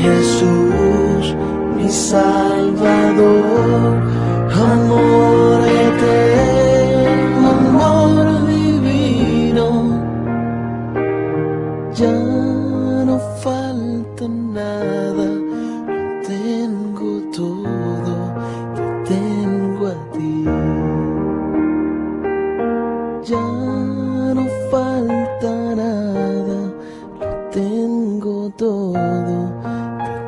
Jesús, mi Salvador, amor eterno, amor divino. Ya no falta nada, lo tengo todo, te tengo a ti. Ya no falta nada, lo tengo todo,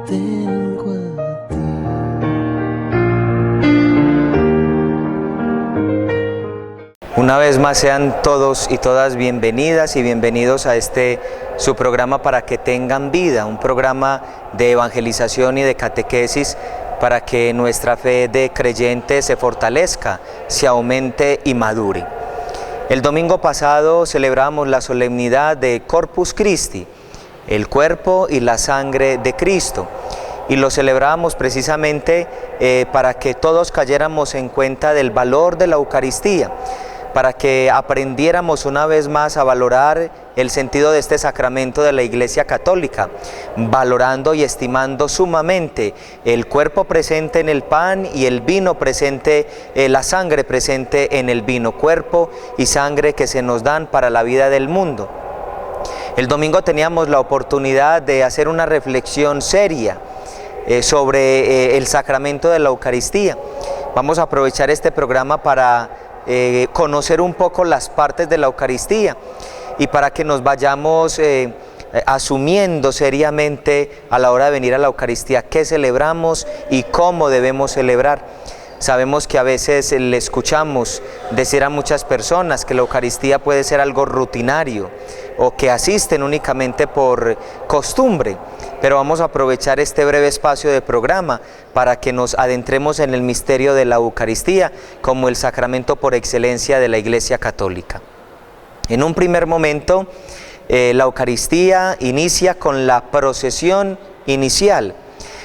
te tengo a ti. Una vez más sean todos y todas bienvenidas y bienvenidos a su programa Para que tengan vida, un programa de evangelización y de catequesis para que nuestra fe de creyentes se fortalezca, se aumente y madure. El domingo pasado celebramos la solemnidad de Corpus Christi, el cuerpo y la sangre de Cristo, y lo celebramos precisamente para que todos cayéramos en cuenta del valor de la Eucaristía, para que aprendiéramos una vez más a valorar el sentido de este sacramento de la Iglesia Católica, valorando y estimando sumamente el cuerpo presente en el pan y el vino presente, la sangre presente en el vino, cuerpo y sangre que se nos dan para la vida del mundo. El domingo teníamos la oportunidad de hacer una reflexión seria sobre el sacramento de la Eucaristía. Vamos a aprovechar este programa para conocer un poco las partes de la Eucaristía y para que nos vayamos asumiendo seriamente a la hora de venir a la Eucaristía qué celebramos y cómo debemos celebrar. Sabemos que a veces le escuchamos decir a muchas personas que la Eucaristía puede ser algo rutinario o que asisten únicamente por costumbre, pero vamos a aprovechar este breve espacio de programa para que nos adentremos en el misterio de la Eucaristía como el sacramento por excelencia de la Iglesia Católica. En un primer momento, la Eucaristía inicia con la procesión inicial.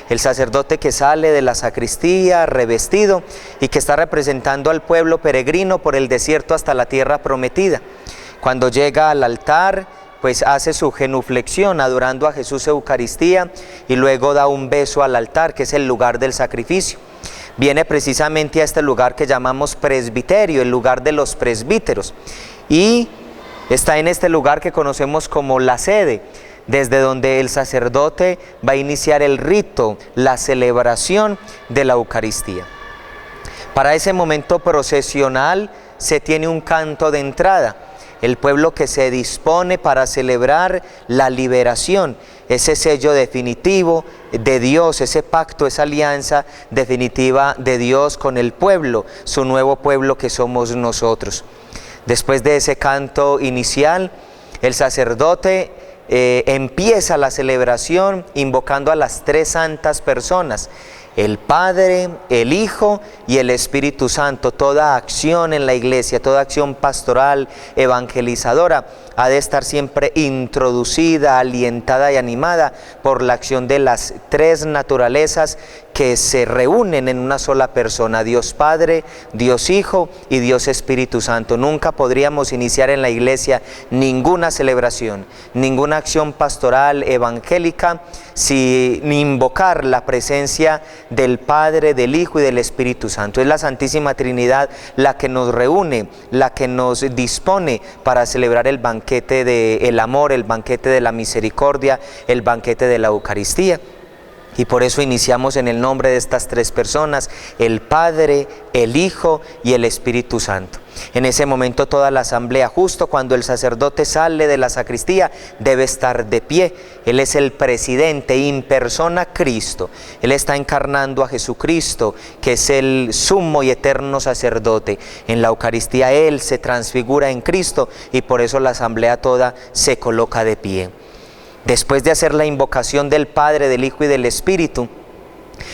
El sacerdote que sale de la sacristía revestido y que está representando al pueblo peregrino por el desierto hasta la tierra prometida. Cuando llega al altar, pues hace su genuflexión adorando a Jesús Eucaristía y luego da un beso al altar, que es el lugar del sacrificio. Viene precisamente a este lugar que llamamos presbiterio, el lugar de los presbíteros, y está en este lugar que conocemos como la sede, desde donde el sacerdote va a iniciar el rito, la celebración de la Eucaristía. Para ese momento procesional se tiene un canto de entrada, el pueblo que se dispone para celebrar la liberación, ese sello definitivo de Dios, ese pacto, esa alianza definitiva de Dios con el pueblo, su nuevo pueblo que somos nosotros. Después de ese canto inicial, el sacerdote empieza la celebración invocando a las tres santas personas, el Padre, el Hijo y el Espíritu Santo. Toda acción en la Iglesia, toda acción pastoral, evangelizadora, ha de estar siempre introducida, alientada y animada por la acción de las tres naturalezas que se reúnen en una sola persona, Dios Padre, Dios Hijo y Dios Espíritu Santo. Nunca podríamos iniciar en la Iglesia ninguna celebración, ninguna acción pastoral evangélica sin invocar la presencia del Padre, del Hijo y del Espíritu Santo. Es la Santísima Trinidad la que nos reúne, la que nos dispone para celebrar el banquete del amor, el banquete de la misericordia, el banquete de la Eucaristía. Y por eso iniciamos en el nombre de estas tres personas, el Padre, el Hijo y el Espíritu Santo. En ese momento toda la asamblea, justo cuando el sacerdote sale de la sacristía, debe estar de pie. Él es el presidente, in persona Cristo. Él está encarnando a Jesucristo, que es el sumo y eterno sacerdote. En la Eucaristía Él se transfigura en Cristo y por eso la asamblea toda se coloca de pie. Después de hacer la invocación del Padre, del Hijo y del Espíritu,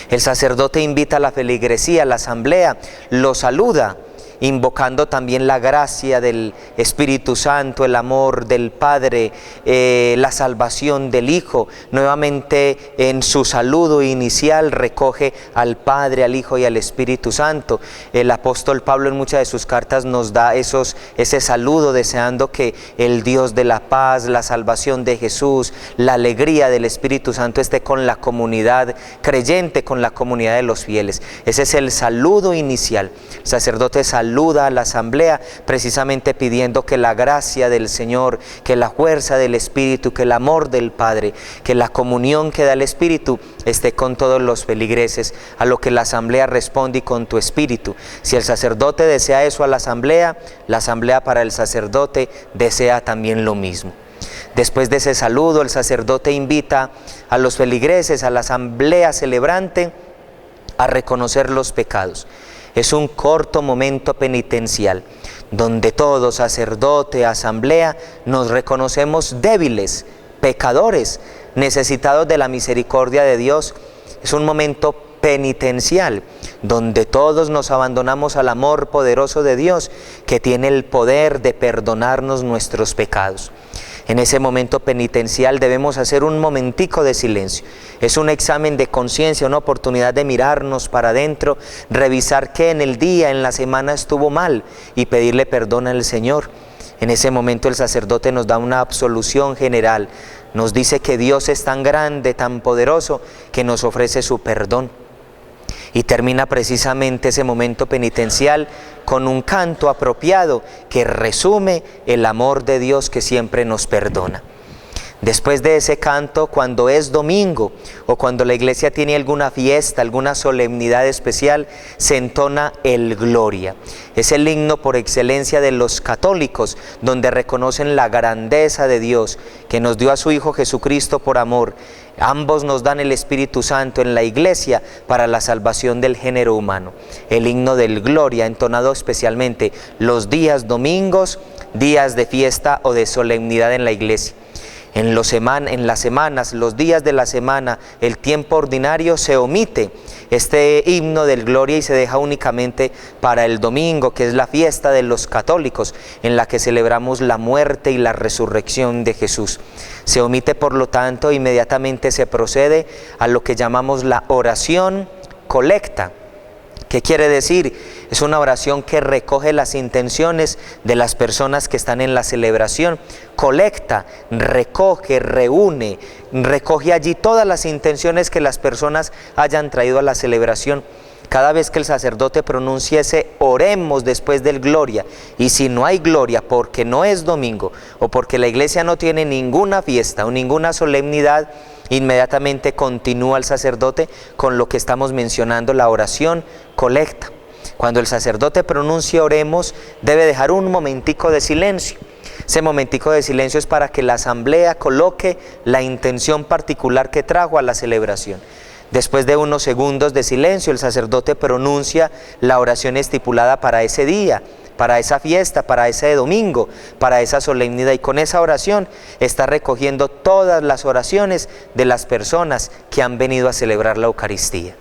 el sacerdote invita a la feligresía, a la asamblea, lo saluda invocando también la gracia del Espíritu Santo, el amor del Padre, la salvación del Hijo. Nuevamente en su saludo inicial recoge al Padre, al Hijo y al Espíritu Santo. El apóstol Pablo en muchas de sus cartas nos da ese saludo, deseando que el Dios de la paz, la salvación de Jesús, la alegría del Espíritu Santo esté con la comunidad creyente, con la comunidad de los fieles. Ese es el saludo inicial. El sacerdote saluda a la asamblea precisamente pidiendo que la gracia del Señor, que la fuerza del Espíritu, que el amor del Padre, que la comunión que da el Espíritu esté con todos los feligreses, a lo que la asamblea responde: y con tu espíritu. Si el sacerdote desea eso a la asamblea para el sacerdote desea también lo mismo. Después de ese saludo, el sacerdote invita a los feligreses, a la asamblea celebrante, a reconocer los pecados. Es un corto momento penitencial, donde todos, sacerdote, asamblea, nos reconocemos débiles, pecadores, necesitados de la misericordia de Dios. Es un momento penitencial, donde todos nos abandonamos al amor poderoso de Dios, que tiene el poder de perdonarnos nuestros pecados. En ese momento penitencial debemos hacer un momentico de silencio. Es un examen de conciencia, una oportunidad de mirarnos para adentro, revisar qué en el día, en la semana estuvo mal y pedirle perdón al Señor. En ese momento el sacerdote nos da una absolución general. Nos dice que Dios es tan grande, tan poderoso, que nos ofrece su perdón. Y termina precisamente ese momento penitencial con un canto apropiado que resume el amor de Dios que siempre nos perdona. Después de ese canto, cuando es domingo o cuando la iglesia tiene alguna fiesta, alguna solemnidad especial, se entona el Gloria. Es el himno por excelencia de los católicos, donde reconocen la grandeza de Dios, que nos dio a su Hijo Jesucristo por amor. Ambos nos dan el Espíritu Santo en la iglesia para la salvación del género humano. El himno del Gloria, entonado especialmente los días domingos, días de fiesta o de solemnidad en la iglesia. En las semanas, los días de la semana, el tiempo ordinario, se omite este himno del Gloria y se deja únicamente para el domingo, que es la fiesta de los católicos, en la que celebramos la muerte y la resurrección de Jesús. Se omite, por lo tanto, inmediatamente se procede a lo que llamamos la oración colecta. ¿Qué quiere decir? Es una oración que recoge las intenciones de las personas que están en la celebración. Colecta, recoge, reúne, recoge allí todas las intenciones que las personas hayan traído a la celebración. Cada vez que el sacerdote pronuncie ese oremos después del Gloria, y si no hay Gloria porque no es domingo o porque la iglesia no tiene ninguna fiesta o ninguna solemnidad, inmediatamente continúa el sacerdote con lo que estamos mencionando, la oración colecta. Cuando el sacerdote pronuncie oremos, debe dejar un momentico de silencio. Ese momentico de silencio es para que la asamblea coloque la intención particular que trajo a la celebración. Después de unos segundos de silencio, el sacerdote pronuncia la oración estipulada para ese día, para esa fiesta, para ese domingo, para esa solemnidad, y con esa oración está recogiendo todas las oraciones de las personas que han venido a celebrar la Eucaristía.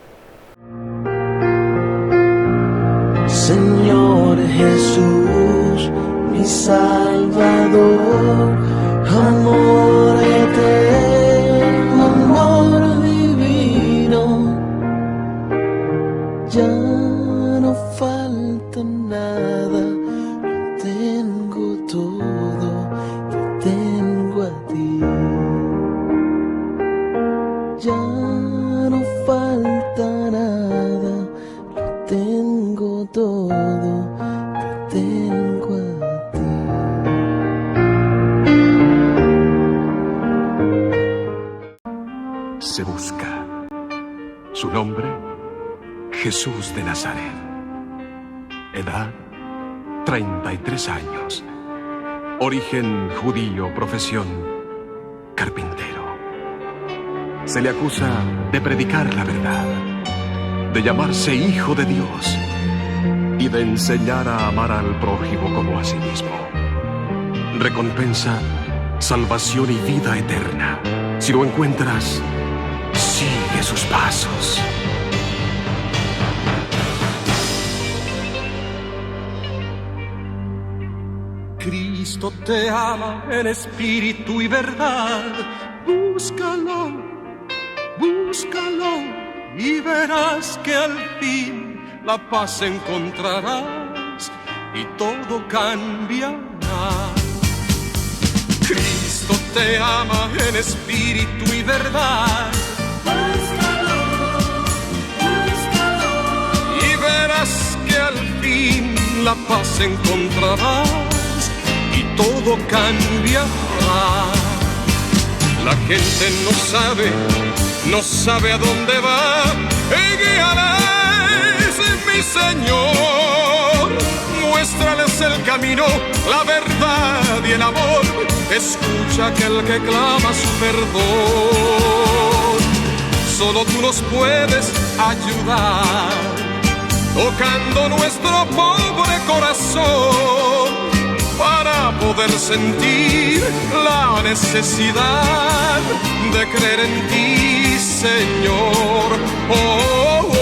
Señor Jesús, mi Salvador, amor eterno, amor divino, ya no falta nada, lo tengo todo, te tengo a ti. Ya no falta nada, lo tengo todo, te tengo a ti. Se busca. Su nombre, Jesús de Nazaret. Edad, 33 años. Origen judío, profesión, carpintero. Se le acusa de predicar la verdad, de llamarse hijo de Dios y de enseñar a amar al prójimo como a sí mismo. Recompensa, salvación y vida eterna. Si lo encuentras, sigue sus pasos. Cristo te ama en espíritu y verdad. Búscalo, búscalo y verás que al fin la paz encontrarás y todo cambiará. Cristo te ama en espíritu y verdad. Búscalo, búscalo y verás que al fin la paz encontrarás y todo cambiará. La gente no sabe a dónde va. Guíales, mi Señor. Muéstrales el camino, la verdad y el amor. Escucha aquel que clama su perdón. Solo tú nos puedes ayudar, tocando nuestro pobre corazón, para poder sentir la necesidad de creer en ti, Señor. Oh, oh, oh,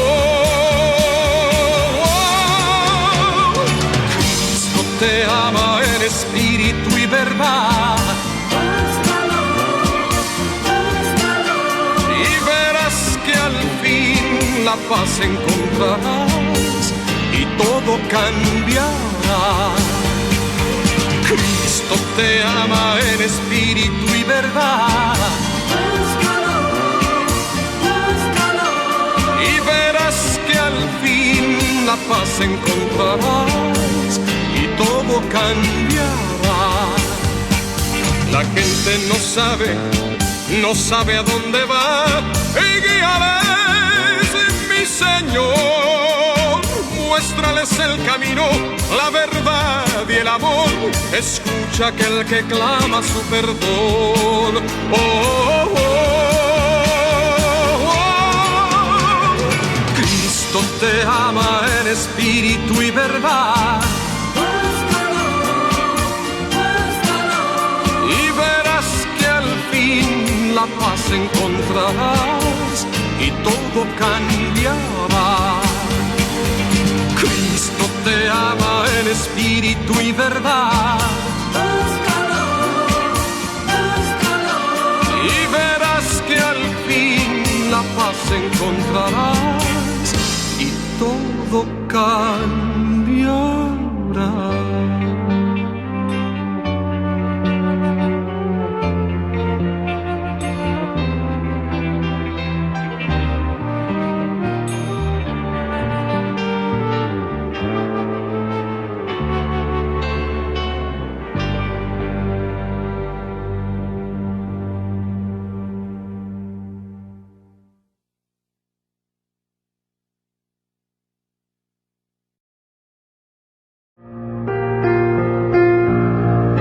oh. Cristo te ama en espíritu y verdad. Búscalo, búscalo y verás que al fin la paz encontrarás y todo cambiará. Cristo te ama en espíritu y verdad. Búscalo, búscalo y verás que al fin la paz encontrarás y todo cambiará. La gente no sabe a dónde va. Guíales, mi Señor. Muéstrales el camino, la verdad y el amor. Escucha aquel que clama su perdón. Oh, oh, oh, oh. Cristo te ama en espíritu y verdad. Búscalo, búscalo y verás que al fin la paz encontrarás y todo cambiará. Cristo te ama en espíritu y verdad. Búscalo, búscalo y verás que al fin la paz encontrarás y todo cambiará.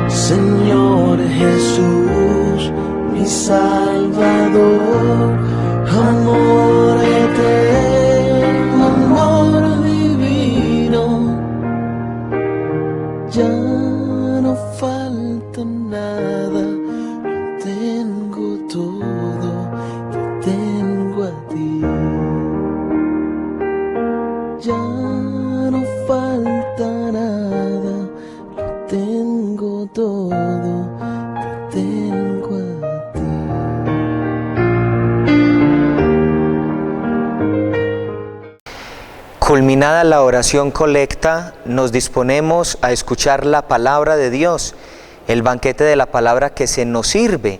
Señor Jesús, mi Salvador, amor eterno, amor divino, ya no falta nada, lo tengo todo, te tengo a ti. Ya no falta nada, lo tengo todo, te tengo a ti. Culminada la oración colecta, nos disponemos a escuchar la palabra de Dios, el banquete de la palabra que se nos sirve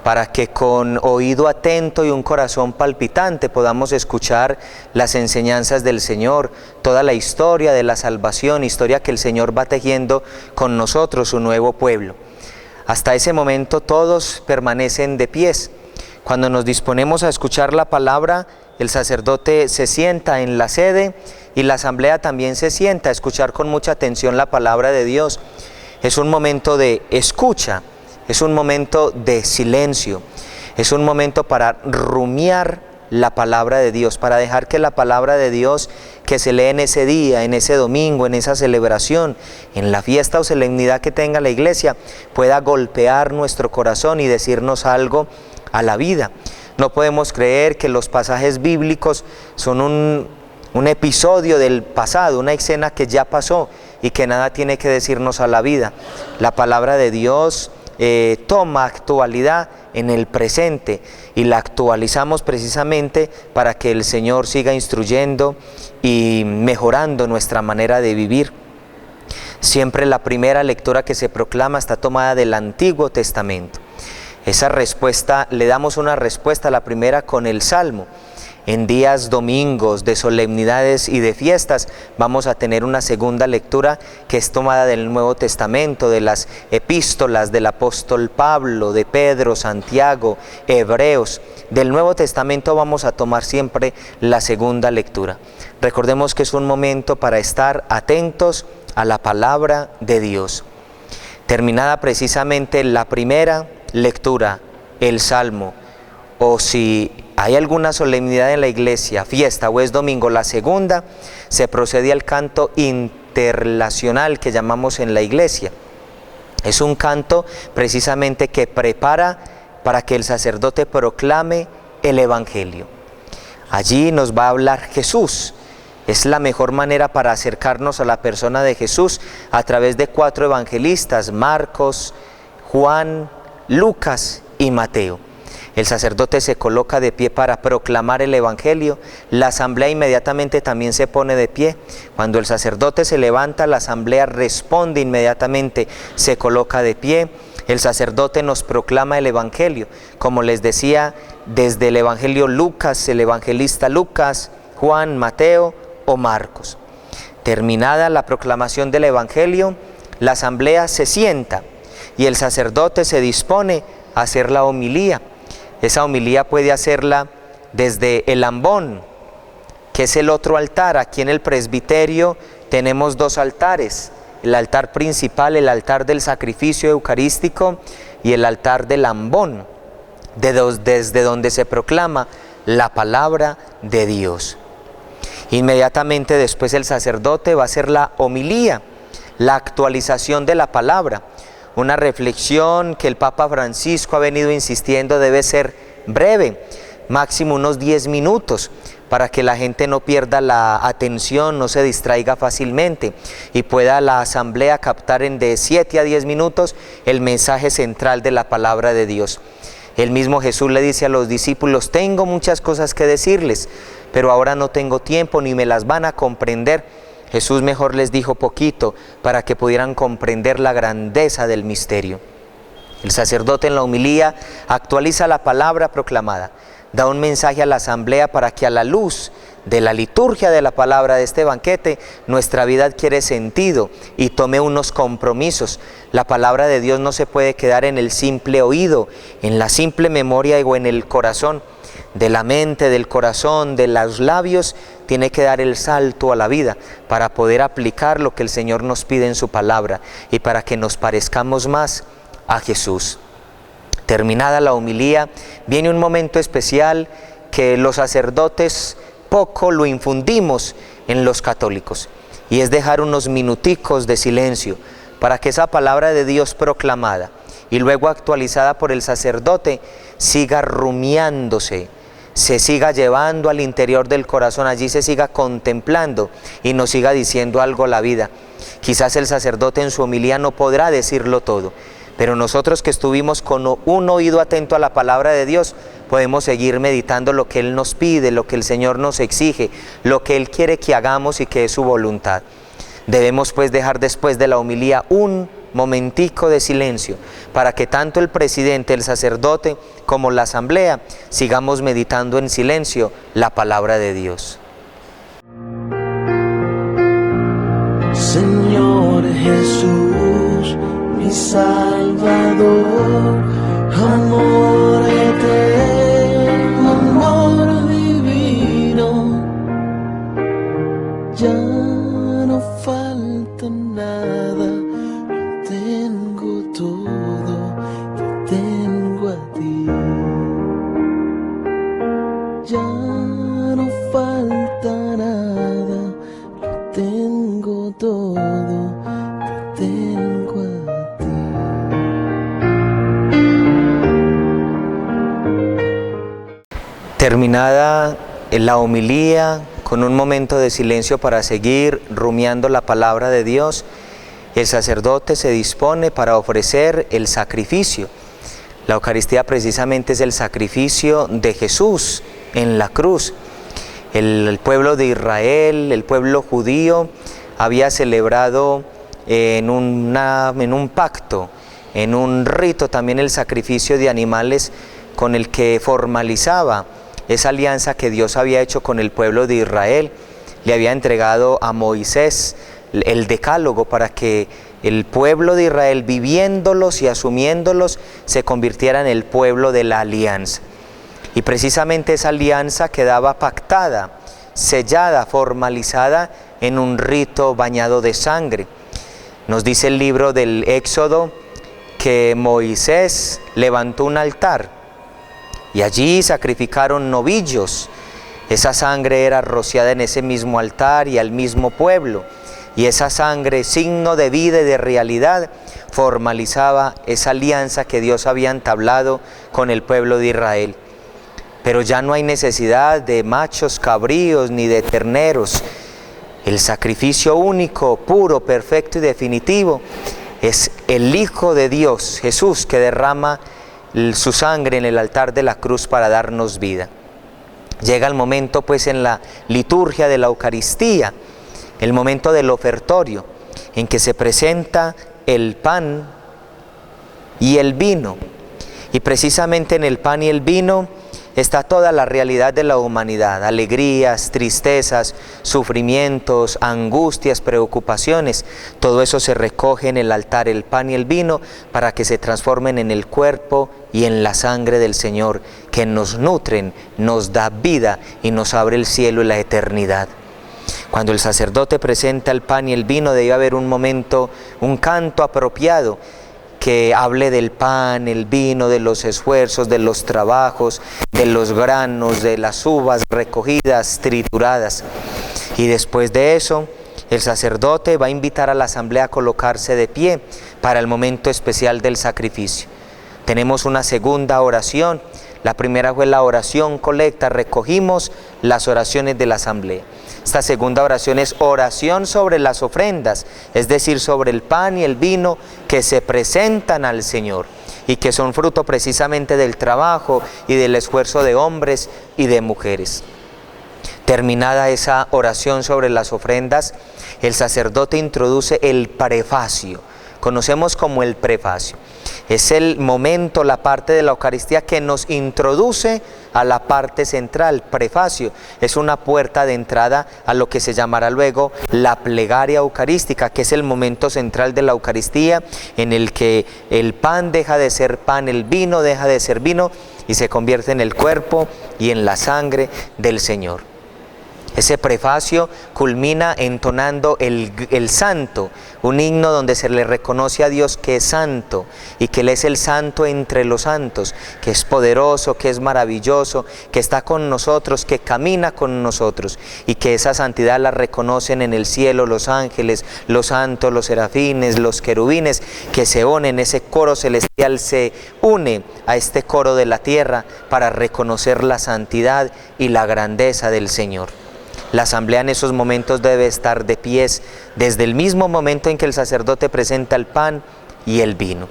para que con oído atento y un corazón palpitante podamos escuchar las enseñanzas del Señor, toda la historia de la salvación, historia que el Señor va tejiendo con nosotros, su nuevo pueblo. Hasta ese momento todos permanecen de pies. Cuando nos disponemos a escuchar la palabra, el sacerdote se sienta en la sede y la asamblea también se sienta a escuchar con mucha atención la palabra de Dios. Es un momento de escucha, es un momento de silencio, es un momento para rumiar la palabra de Dios, para dejar que la palabra de Dios que se lee en ese día, en ese domingo, en esa celebración, en la fiesta o solemnidad que tenga la iglesia, pueda golpear nuestro corazón y decirnos algo a la vida. No podemos creer que los pasajes bíblicos son un episodio del pasado, una escena que ya pasó y que nada tiene que decirnos a la vida. La palabra de Dios toma actualidad en el presente y la actualizamos precisamente para que el Señor siga instruyendo y mejorando nuestra manera de vivir. Siempre la primera lectura que se proclama está tomada del Antiguo Testamento. Esa respuesta, le damos una respuesta a la primera con el Salmo. En días domingos de solemnidades y de fiestas vamos a tener una segunda lectura que es tomada del Nuevo Testamento, de las epístolas del apóstol Pablo, de Pedro, Santiago, Hebreos. Del Nuevo Testamento vamos a tomar siempre la segunda lectura. Recordemos que es un momento para estar atentos a la palabra de Dios. Terminada precisamente la primera lectura, el Salmo, o si hay alguna solemnidad en la iglesia, fiesta o es domingo, la segunda, se procede al canto interrelacional que llamamos en la iglesia. Es un canto precisamente que prepara para que el sacerdote proclame el Evangelio. Allí nos va a hablar Jesús. Es la mejor manera para acercarnos a la persona de Jesús a través de 4 evangelistas, Marcos, Juan, Lucas y Mateo. El sacerdote se coloca de pie para proclamar el Evangelio. La asamblea inmediatamente también se pone de pie. Cuando el sacerdote se levanta, la asamblea responde inmediatamente, se coloca de pie. El sacerdote nos proclama el Evangelio. Como les decía, desde el Evangelio Lucas, el evangelista Lucas, Juan, Mateo o Marcos. Terminada la proclamación del Evangelio, la asamblea se sienta y el sacerdote se dispone a hacer la homilía. Esa homilía puede hacerla desde el ambón, que es el otro altar. Aquí en el presbiterio tenemos 2 altares, el altar principal, el altar del sacrificio eucarístico y el altar del ambón, desde donde se proclama la palabra de Dios. Inmediatamente después el sacerdote va a hacer la homilía, la actualización de la palabra. Una reflexión que el Papa Francisco ha venido insistiendo debe ser breve, máximo unos 10 minutos, para que la gente no pierda la atención, no se distraiga fácilmente y pueda la asamblea captar en de 7 a 10 minutos el mensaje central de la palabra de Dios. El mismo Jesús le dice a los discípulos: tengo muchas cosas que decirles, pero ahora no tengo tiempo ni me las van a comprender. Jesús mejor les dijo poquito para que pudieran comprender la grandeza del misterio. El sacerdote en la homilía actualiza la palabra proclamada, da un mensaje a la asamblea para que a la luz de la liturgia de la palabra de este banquete, nuestra vida adquiere sentido y tome unos compromisos. La palabra de Dios no se puede quedar en el simple oído, en la simple memoria o en el corazón. De la mente, del corazón, de los labios, tiene que dar el salto a la vida para poder aplicar lo que el Señor nos pide en su palabra y para que nos parezcamos más a Jesús. Terminada la homilía, viene un momento especial que los sacerdotes poco lo infundimos en los católicos, y es dejar unos minuticos de silencio para que esa palabra de Dios proclamada y luego actualizada por el sacerdote siga rumiándose, se siga llevando al interior del corazón, allí se siga contemplando y nos siga diciendo algo la vida. Quizás el sacerdote en su homilía no podrá decirlo todo, pero nosotros que estuvimos con un oído atento a la palabra de Dios, podemos seguir meditando lo que Él nos pide, lo que el Señor nos exige, lo que Él quiere que hagamos y que es su voluntad. Debemos pues dejar después de la homilía un momentico de silencio para que tanto el presidente, el sacerdote como la asamblea sigamos meditando en silencio la palabra de Dios. Señor Jesús, mi Salvador, amor eterno, amor divino, ya no falta nada, lo tengo todo, te tengo a ti. Ya no falta nada, lo tengo todo, te tengo a ti. Terminada la homilía con un momento de silencio para seguir rumiando la palabra de Dios, el sacerdote se dispone para ofrecer el sacrificio. La Eucaristía precisamente es el sacrificio de Jesús en la cruz. El pueblo de Israel, el pueblo judío, había celebrado en un pacto, en un rito también el sacrificio de animales con el que formalizaba esa alianza que Dios había hecho con el pueblo de Israel. Le había entregado a Moisés el decálogo para que el pueblo de Israel, viviéndolos y asumiéndolos, se convirtiera en el pueblo de la alianza. Y precisamente esa alianza quedaba pactada, sellada, formalizada en un rito bañado de sangre. Nos dice el libro del Éxodo que Moisés levantó un altar y allí sacrificaron novillos. Esa sangre era rociada en ese mismo altar y al mismo pueblo. Y esa sangre, signo de vida y de realidad, formalizaba esa alianza que Dios había entablado con el pueblo de Israel. Pero ya no hay necesidad de machos cabríos ni de terneros. El sacrificio único, puro, perfecto y definitivo es el Hijo de Dios, Jesús, que derrama su sangre en el altar de la cruz para darnos vida. Llega el momento pues en la liturgia de la Eucaristía, el momento del ofertorio, en que se presenta el pan y el vino. Y precisamente en el pan y el vino está toda la realidad de la humanidad, alegrías, tristezas, sufrimientos, angustias, preocupaciones. Todo eso se recoge en el altar, el pan y el vino, para que se transformen en el cuerpo y en la sangre del Señor, que nos nutren, nos da vida y nos abre el cielo y la eternidad. Cuando el sacerdote presenta el pan y el vino, debe haber un momento, un canto apropiado, que hable del pan, el vino, de los esfuerzos, de los trabajos, de los granos, de las uvas recogidas, trituradas. Y después de eso, el sacerdote va a invitar a la asamblea a colocarse de pie para el momento especial del sacrificio. Tenemos una segunda oración. La primera fue la oración colecta, recogimos las oraciones de la asamblea. Esta segunda oración es oración sobre las ofrendas, es decir, sobre el pan y el vino que se presentan al Señor y que son fruto precisamente del trabajo y del esfuerzo de hombres y de mujeres. Terminada esa oración sobre las ofrendas, el sacerdote introduce el prefacio. Conocemos como el prefacio. Es el momento, la parte de la Eucaristía que nos introduce a la parte central. Prefacio es una puerta de entrada a lo que se llamará luego la plegaria eucarística, que es el momento central de la Eucaristía, en el que el pan deja de ser pan, el vino deja de ser vino y se convierte en el cuerpo y en la sangre del Señor. Ese prefacio culmina entonando el santo, un himno donde se le reconoce a Dios que es santo y que Él es el santo entre los santos, que es poderoso, que es maravilloso, que está con nosotros, que camina con nosotros y que esa santidad la reconocen en el cielo los ángeles, los santos, los serafines, los querubines, que se unen, ese coro celestial se une a este coro de la tierra para reconocer la santidad y la grandeza del Señor. La asamblea en esos momentos debe estar de pies desde el mismo momento en que el sacerdote presenta el pan y el vino.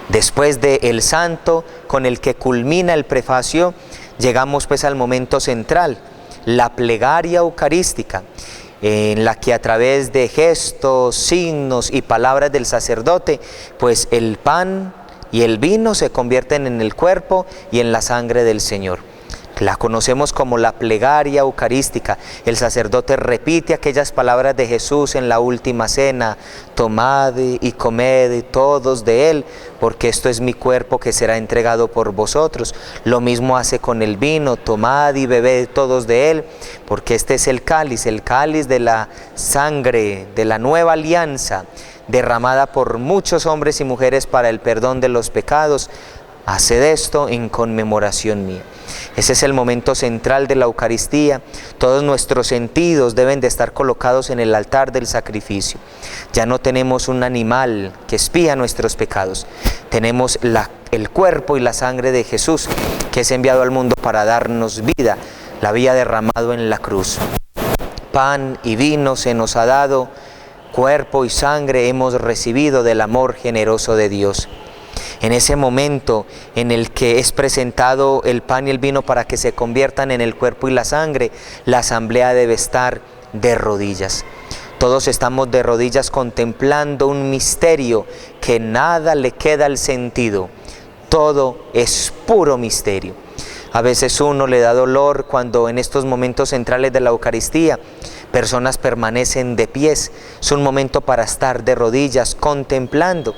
Después del santo con el que culmina el prefacio, llegamos pues al momento central, la plegaria eucarística, en la que a través de gestos, signos y palabras del sacerdote, pues el pan y el vino se convierten en el cuerpo y en la sangre del Señor. La conocemos como la plegaria eucarística. El sacerdote repite aquellas palabras de Jesús en la última cena: tomad y comed todos de él, porque esto es mi cuerpo que será entregado por vosotros. Lo mismo hace con el vino: tomad y bebed todos de él, porque este es el cáliz de la sangre de la nueva alianza, derramada por muchos hombres y mujeres para el perdón de los pecados. Haced esto en conmemoración mía. Ese es el momento central de la Eucaristía. Todos nuestros sentidos deben de estar colocados en el altar del sacrificio. Ya no tenemos un animal que expía nuestros pecados. Tenemos el cuerpo y la sangre de Jesús, que es enviado al mundo para darnos vida, la había derramado en la cruz. Pan y vino se nos ha dado, cuerpo y sangre hemos recibido del amor generoso de Dios. En ese momento en el que es presentado el pan y el vino para que se conviertan en el cuerpo y la sangre, la asamblea debe estar de rodillas. Todos estamos de rodillas contemplando un misterio que nada le queda al sentido. Todo es puro misterio. A veces uno le da dolor cuando en estos momentos centrales de la Eucaristía personas permanecen de pies. Es un momento para estar de rodillas contemplando.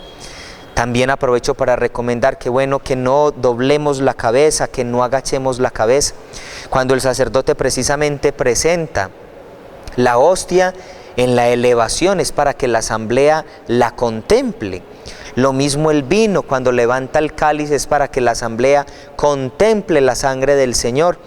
También aprovecho para recomendar que no doblemos la cabeza, que no agachemos la cabeza. Cuando el sacerdote precisamente presenta la hostia en la elevación es para que la asamblea la contemple. Lo mismo el vino, cuando levanta el cáliz es para que la asamblea contemple la sangre del Señor.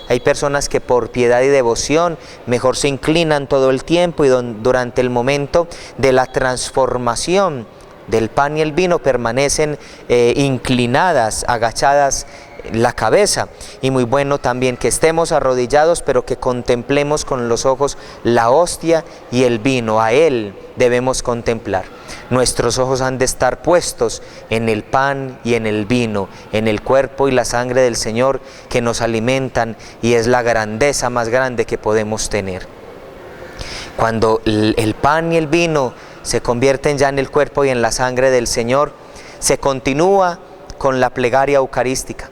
Hay personas que por piedad y devoción mejor se inclinan todo el tiempo y durante el momento de la transformación del pan y el vino permanecen inclinadas, agachadas la cabeza. Y muy bueno también que estemos arrodillados, pero que contemplemos con los ojos la hostia y el vino. A Él debemos contemplar. Nuestros ojos han de estar puestos en el pan y en el vino, en el cuerpo y la sangre del Señor que nos alimentan y es la grandeza más grande que podemos tener. Cuando el pan y el vino se convierten ya en el cuerpo y en la sangre del Señor, se continúa con la plegaria eucarística.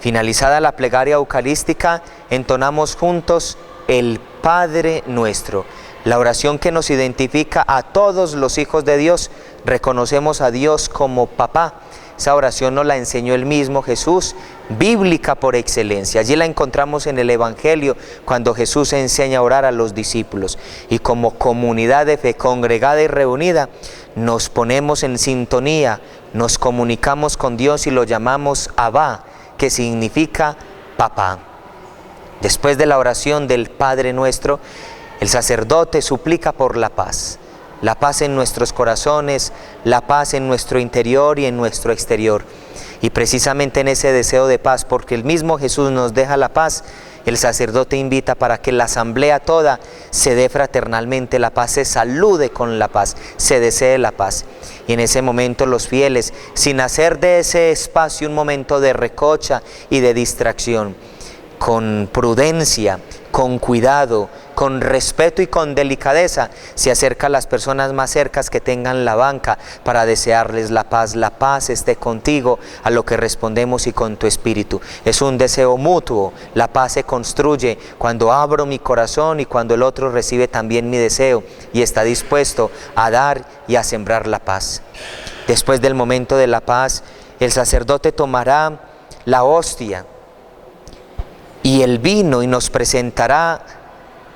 Finalizada la plegaria eucarística, entonamos juntos el Padre Nuestro, la oración que nos identifica a todos los hijos de Dios. Reconocemos a Dios como papá. Esa oración nos la enseñó el mismo Jesús, bíblica por excelencia. Allí la encontramos en el Evangelio cuando Jesús enseña a orar a los discípulos. Y como comunidad de fe congregada y reunida, nos ponemos en sintonía, nos comunicamos con Dios y lo llamamos Abba, que significa papá. Después de la oración del Padre Nuestro, el sacerdote suplica por la paz en nuestros corazones, la paz en nuestro interior y en nuestro exterior. Y precisamente en ese deseo de paz, porque el mismo Jesús nos deja la paz, el sacerdote invita para que la asamblea toda se dé fraternalmente la paz, se salude con la paz, se desee la paz. Y en ese momento los fieles, sin hacer de ese espacio un momento de recocha y de distracción, con prudencia, con cuidado, con respeto y con delicadeza, se acerca a las personas más cercas que tengan la banca para desearles la paz esté contigo, a lo que respondemos y con tu espíritu. Es un deseo mutuo, la paz se construye cuando abro mi corazón y cuando el otro recibe también mi deseo y está dispuesto a dar y a sembrar la paz. Después del momento de la paz, el sacerdote tomará la hostia y el vino y nos presentará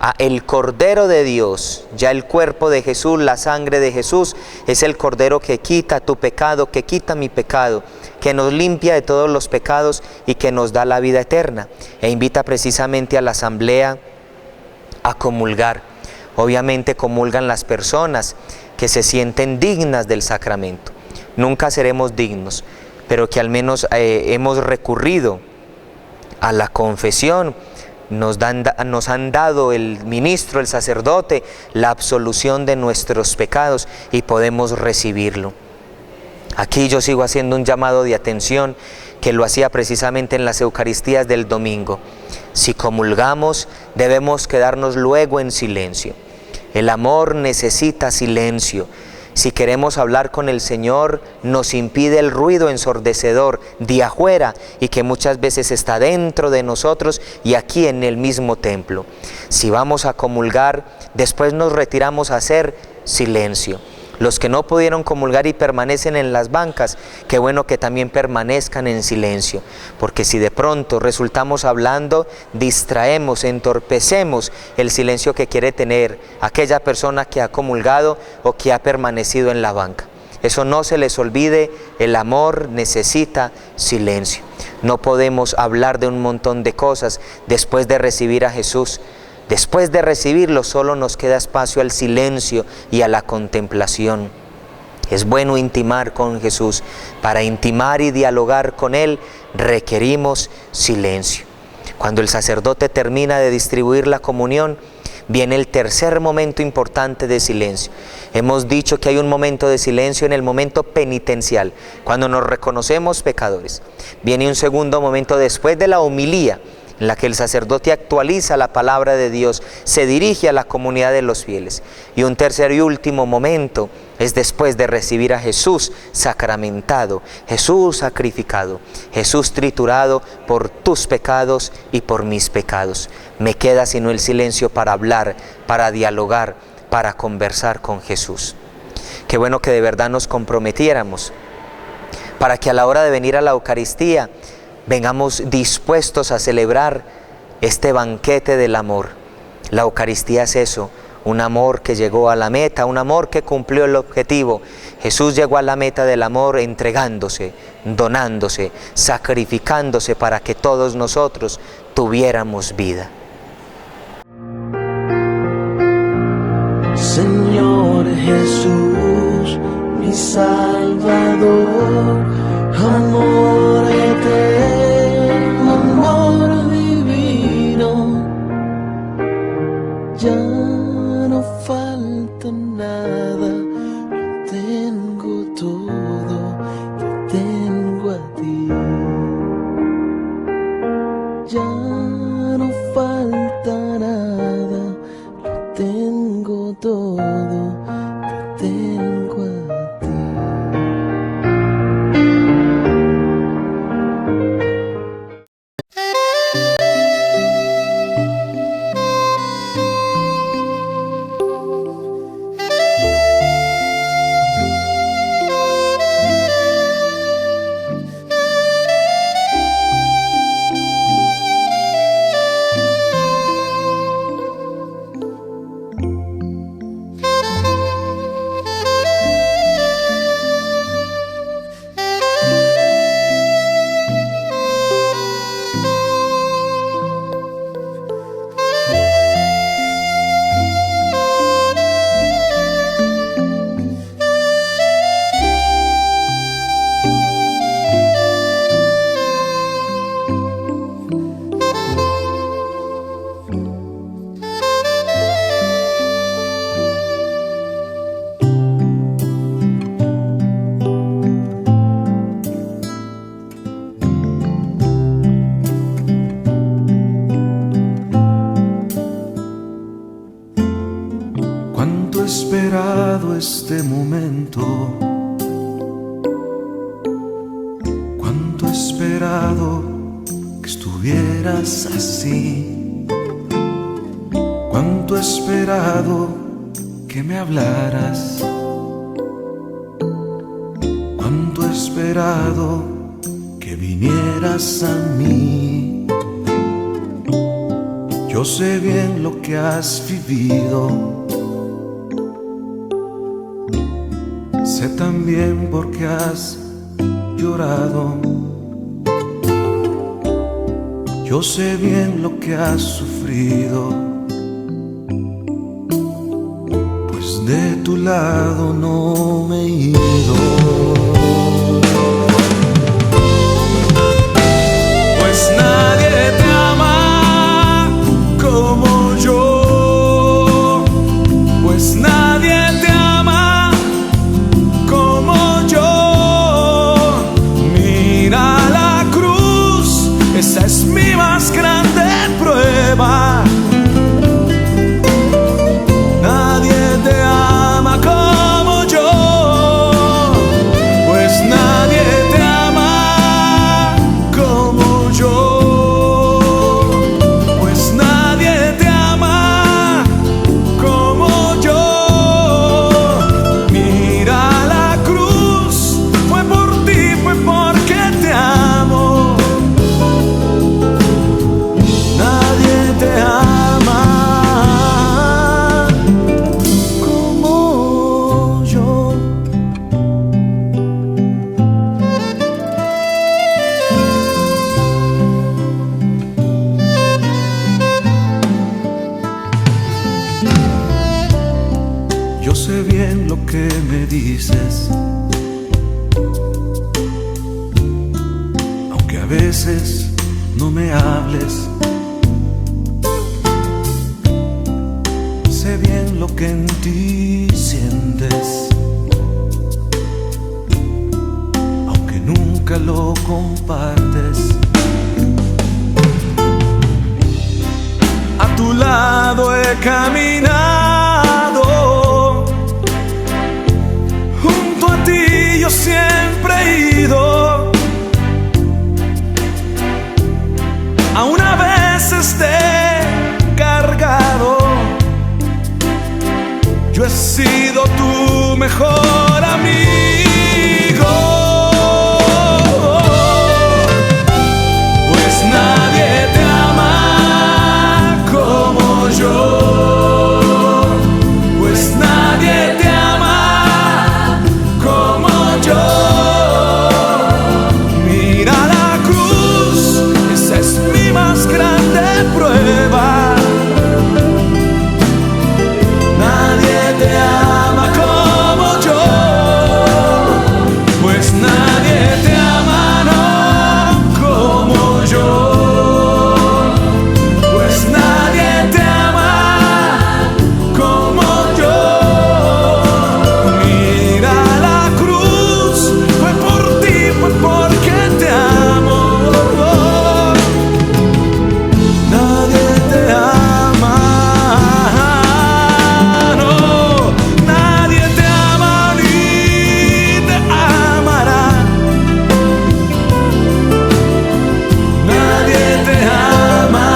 a el Cordero de Dios. Ya el cuerpo de Jesús, la sangre de Jesús, es el Cordero que quita tu pecado, que quita mi pecado, que nos limpia de todos los pecados y que nos da la vida eterna. E invita precisamente a la asamblea a comulgar. Obviamente comulgan las personas que se sienten dignas del sacramento. Nunca seremos dignos, pero que al menos hemos recurrido a la confesión, nos han dado el ministro, el sacerdote, la absolución de nuestros pecados y podemos recibirlo. Aquí yo sigo haciendo un llamado de atención que lo hacía precisamente en las Eucaristías del domingo. Si comulgamos, debemos quedarnos luego en silencio. El amor necesita silencio. Si queremos hablar con el Señor, nos impide el ruido ensordecedor de afuera y que muchas veces está dentro de nosotros y aquí en el mismo templo. Si vamos a comulgar, después nos retiramos a hacer silencio. Los que no pudieron comulgar y permanecen en las bancas, qué bueno que también permanezcan en silencio, porque si de pronto resultamos hablando, distraemos, entorpecemos el silencio que quiere tener aquella persona que ha comulgado o que ha permanecido en la banca. Eso no se les olvide, el amor necesita silencio. No podemos hablar de un montón de cosas después de recibir a Jesús. Después de recibirlo, solo nos queda espacio al silencio y a la contemplación. Es bueno intimar con Jesús. Para intimar y dialogar con Él requerimos silencio. Cuando el sacerdote termina de distribuir la comunión, viene el tercer momento importante de silencio. Hemos dicho que hay un momento de silencio en el momento penitencial, cuando nos reconocemos pecadores. Viene un segundo momento después de la homilía, en la que el sacerdote actualiza la palabra de Dios, se dirige a la comunidad de los fieles. Y un tercer y último momento es después de recibir a Jesús sacramentado, Jesús sacrificado, Jesús triturado por tus pecados y por mis pecados. Me queda sino el silencio para hablar, para dialogar, para conversar con Jesús. Qué bueno que de verdad nos comprometiéramos para que a la hora de venir a la Eucaristía vengamos dispuestos a celebrar este banquete del amor. La Eucaristía es eso, un amor que llegó a la meta, un amor que cumplió el objetivo. Jesús llegó a la meta del amor entregándose, donándose, sacrificándose para que todos nosotros tuviéramos vida. Señor Jesús, mi Salvador, amor eterno, amor divino, ya no falta nada, lo tengo todo, te tengo a ti. Ya no falta nada, lo tengo todo, te tengo a ti. Esperado este momento, cuánto he esperado que estuvieras así, cuánto he esperado que me hablaras, cuánto he esperado que vinieras a mí. Yo sé bien lo que has vivido, sé también por qué has llorado. Yo sé bien lo que has sufrido, pues de tu lado no me he ido. Pues nadie te ama como yo, pues nadie te ama como yo. Mira la cruz, esa es mi más grande prueba. Nadie te ama como yo, pues nadie te ama como yo, pues nadie te ama como yo. Mira la cruz, fue por ti, fue porque te amo. Nadie te ama como yo. Yo sé bien lo que me dices, aunque a veces no me hables. Sé bien lo que en ti sientes, aunque nunca lo compartes. A tu lado he caminado, junto a ti yo siempre he ido. Aún a veces te he cargado, yo he sido tu mejor amigo. Pues nadie te ama como yo, pues nadie te ama como yo. Mira la cruz, esa es mi más grande prueba. Nadie te ama como yo, pues nadie te ama, no como yo, pues nadie te ama como yo. Mira la cruz, fue por ti, fue porque te amo. Nadie te ama, no, nadie te ama ni te amará. Nadie te ama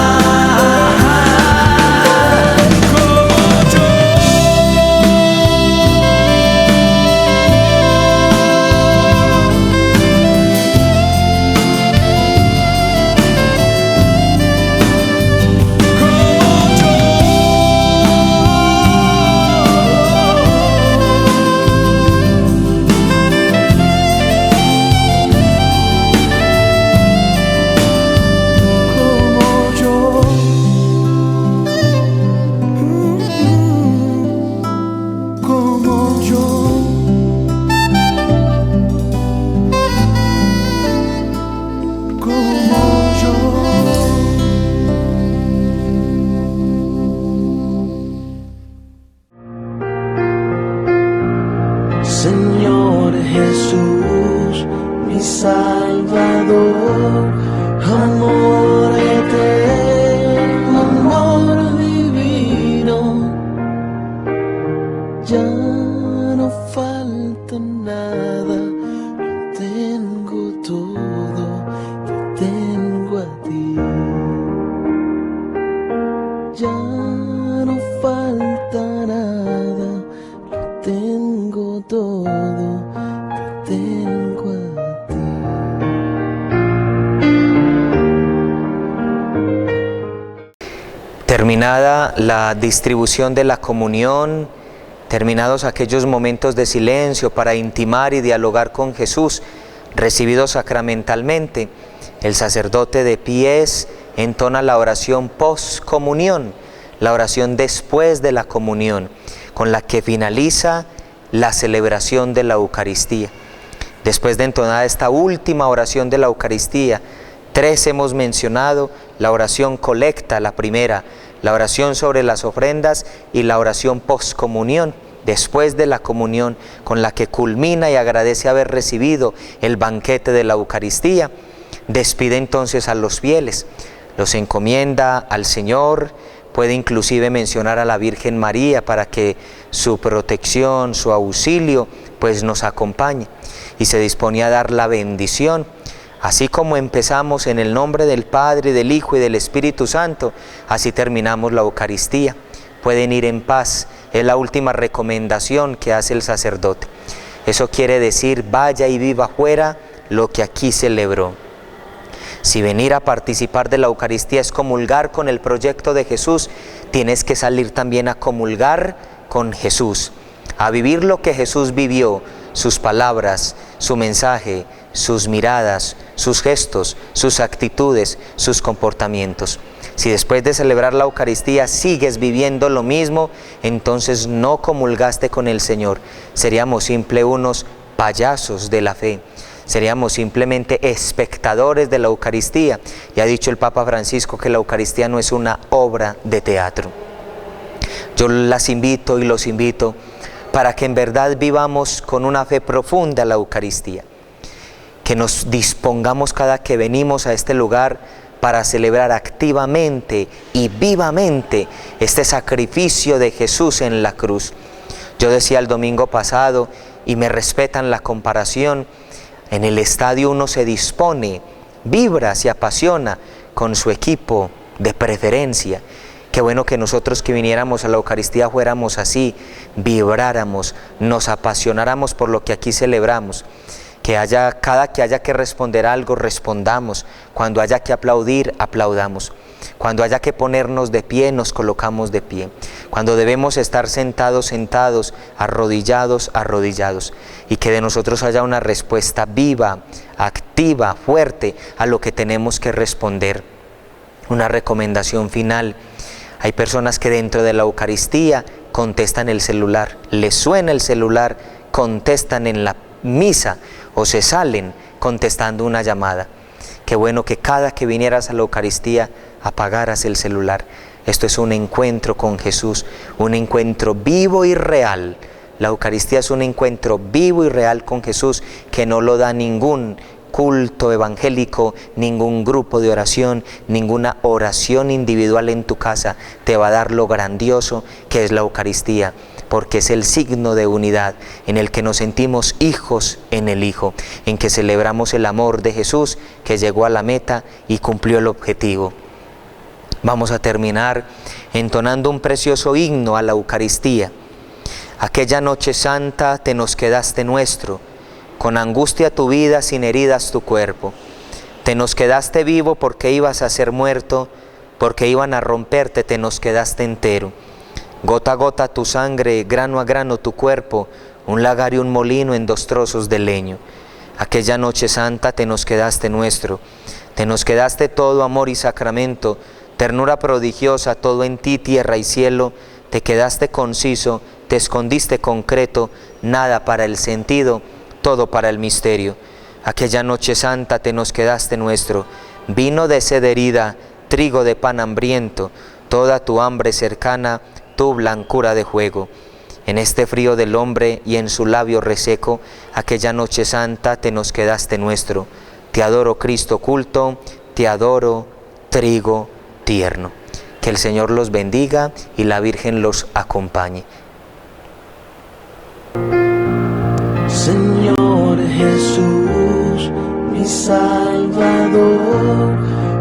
como yo. Como yo, como yo. Señor Jesús, mi Salvador, amor eterno, amor divino, ya no falta nada, lo tengo todo, te tengo a ti. Ya no falta nada, lo tengo todo, te tengo a ti. Terminada la distribución de la comunión, terminados aquellos momentos de silencio para intimar y dialogar con Jesús, recibidos sacramentalmente, el sacerdote de pies entona la oración post-comunión, la oración después de la comunión, con la que finaliza la celebración de la Eucaristía. Después de entonar esta última oración de la Eucaristía, 3 hemos mencionado: la oración colecta, la primera, la oración sobre las ofrendas y la oración postcomunión, después de la comunión, con la que culmina y agradece haber recibido el banquete de la Eucaristía. Despide entonces a los fieles, los encomienda al Señor, puede inclusive mencionar a la Virgen María para que su protección, su auxilio, pues nos acompañe, y se dispone a dar la bendición. Así como empezamos en el nombre del Padre, del Hijo y del Espíritu Santo, así terminamos la Eucaristía. Pueden ir en paz, es la última recomendación que hace el sacerdote. Eso quiere decir: vaya y viva fuera lo que aquí celebró. Si venir a participar de la Eucaristía es comulgar con el proyecto de Jesús, tienes que salir también a comulgar con Jesús, a vivir lo que Jesús vivió, sus palabras, su mensaje, sus miradas, sus gestos, sus actitudes, sus comportamientos. Si después de celebrar la Eucaristía sigues viviendo lo mismo, entonces no comulgaste con el Señor. Seríamos simple unos payasos de la fe. seríamos simplemente espectadores de la Eucaristía. Y ha dicho el Papa Francisco que la Eucaristía no es una obra de teatro. Yo las invito y los invito para que en verdad vivamos con una fe profunda la Eucaristía, que nos dispongamos cada que venimos a este lugar para celebrar activamente y vivamente este sacrificio de Jesús en la cruz. Yo decía el domingo pasado, y me respetan la comparación, en el estadio uno se dispone, vibra, se apasiona con su equipo de preferencia. Qué bueno que nosotros que viniéramos a la Eucaristía fuéramos así, vibráramos, nos apasionáramos por lo que aquí celebramos. Que cada que haya que responder algo, respondamos. Cuando haya que aplaudir, aplaudamos. Cuando haya que ponernos de pie, nos colocamos de pie. Cuando debemos estar sentados, sentados, arrodillados, arrodillados. Y que de nosotros haya una respuesta viva, activa, fuerte a lo que tenemos que responder. Una recomendación final. Hay personas que dentro de la Eucaristía contestan el celular. Les suena el celular, contestan en la misa o se salen contestando una llamada. Qué bueno que cada que vinieras a la Eucaristía apagaras el celular. Esto es un encuentro con Jesús, un encuentro vivo y real. La Eucaristía es un encuentro vivo y real con Jesús que no lo da ningún culto evangélico, ningún grupo de oración, ninguna oración individual en tu casa te va a dar lo grandioso que es la Eucaristía, porque es el signo de unidad en el que nos sentimos hijos en el Hijo, en que celebramos el amor de Jesús que llegó a la meta y cumplió el objetivo. Vamos a terminar entonando un precioso himno a la Eucaristía. Aquella noche santa te nos quedaste nuestro, con angustia tu vida, sin heridas tu cuerpo. Te nos quedaste vivo porque ibas a ser muerto, porque iban a romperte, te nos quedaste entero. Gota a gota tu sangre, grano a grano tu cuerpo, un lagar y un molino en 2 trozos de leño. Aquella noche santa te nos quedaste nuestro, te nos quedaste todo amor y sacramento, ternura prodigiosa, todo en ti tierra y cielo, te quedaste conciso, te escondiste concreto, nada para el sentido, todo para el misterio. Aquella noche santa te nos quedaste nuestro, vino de sed herida, trigo de pan hambriento, toda tu hambre cercana, tu blancura de juego. En este frío del hombre y en su labio reseco, aquella noche santa te nos quedaste nuestro. Te adoro Cristo culto, te adoro trigo tierno. Que el Señor los bendiga y la Virgen los acompañe. Señor Jesús, mi Salvador,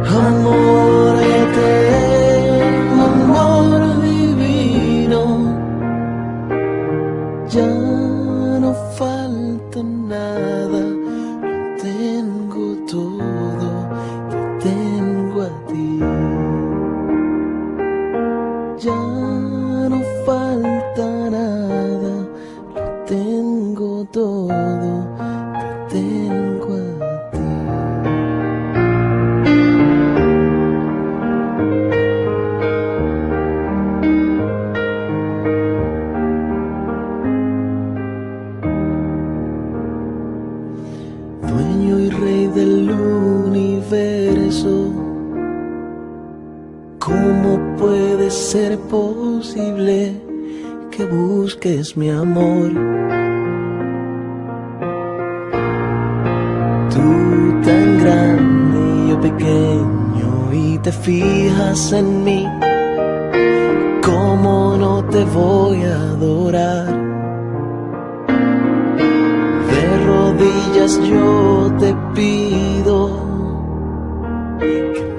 amor eterno, amor divino, ya no falta nada, lo tengo todo, te tengo a ti. Ya no falta nada, lo tengo todo, te tengo a ti. Dueño y rey del universo, ¿cómo puede ser posible que busques mi amor? Tú tan grande y yo pequeño y te fijas en mí, ¿cómo no te voy a adorar? De rodillas yo te pido que